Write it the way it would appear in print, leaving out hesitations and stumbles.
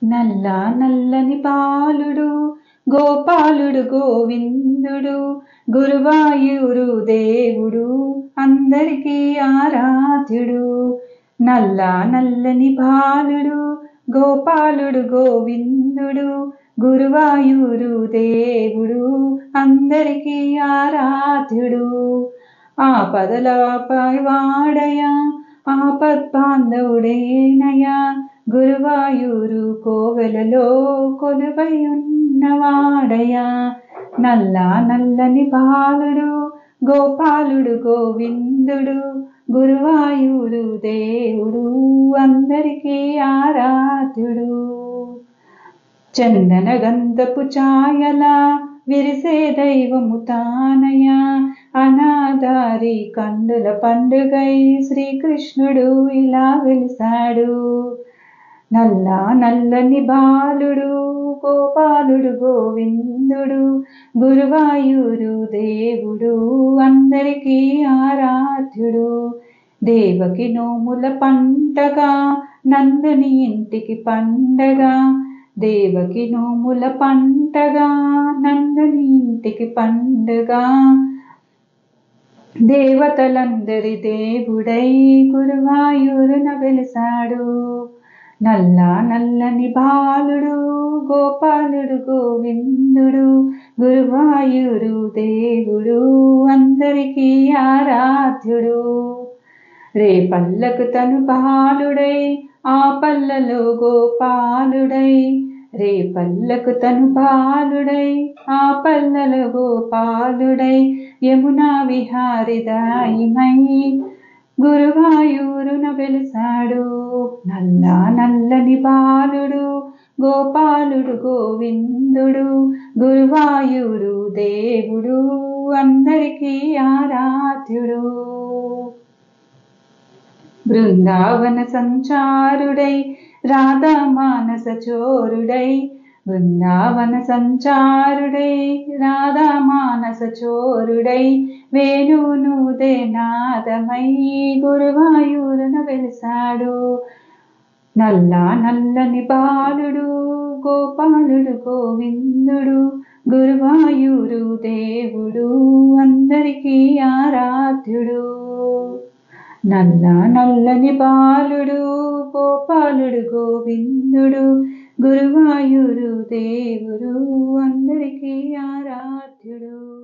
నల్ల నల్లని బాలుడు గోపాలుడు గోవిందుడు గురువాయూరు దేవుడు అందరికీ ఆరాధ్యుడు. నల్ల నల్లని బాలుడు గోపాలుడు గోవిందుడు గురువాయూరు దేవుడు అందరికీ ఆరాధ్యుడు. ఆపదలపై వాడయా ఆపద్బాంధవుడేనయా గురువాయూరు కోవెలలో కొలువై ఉన్నవాడయా. నల్ల నల్లని బాలుడు గోపాలుడు గోవిందుడు గురువాయూరు దేవుడు అందరికీ ఆరాధ్యుడు. చందన గంధపు ఛాయలా విరిసే దైవము తానయా అనాదారి కండుల పండుగై శ్రీకృష్ణుడు ఇలా వెలిసాడు. నల్ల నల్లని బాలుడు గోపాలుడు గోవిందుడు గురువాయూరు దేవుడు అందరికీ ఆరాధ్యుడు. దేవకి నోముల పంటగా నందుని ఇంటికి పండగా దేవకి నోముల పంటగా నందుని ఇంటికి పండుగా దేవతలందరి దేవుడై గురువాయూరున వెలిసాడు. నల్ల నల్లని బాలుడు గోపాలుడు గోవిందుడు గురువాయూరు దేవుడు అందరికీ ఆరాధ్యుడు. రేపల్లకు తను బాలుడై ఆ పల్లలో గోపాలుడై రేపల్లకు తను బాలుడై ఆ పల్లలో గోపాలుడై యమునా విహారిదాయిమై గురువాయూరున వెలిసాడు. నల్ల నల్లని బాలుడు గోపాలుడు గోవిందుడు గురువాయూరు దేవుడు అందరికీ ఆరాధ్యుడు. బృందావన సంచారుడై రాధా మానస చోరుడై బృందావన సంచారుడై రాధా మానస చోరుడై వేణువునుదే నాదమై గురువాయూరున వెలిసాడు. నల్ల నల్లని బాలుడు గోపాలుడు గోవిందుడు గురువాయూరు దేవుడు అందరికీ ఆరాధ్యుడు. నల్ల నల్లని బాలుడు గోపాలుడు గోవిందుడు గురువాయూరు దేవుడు అందరికీ ఆరాధ్యుడు.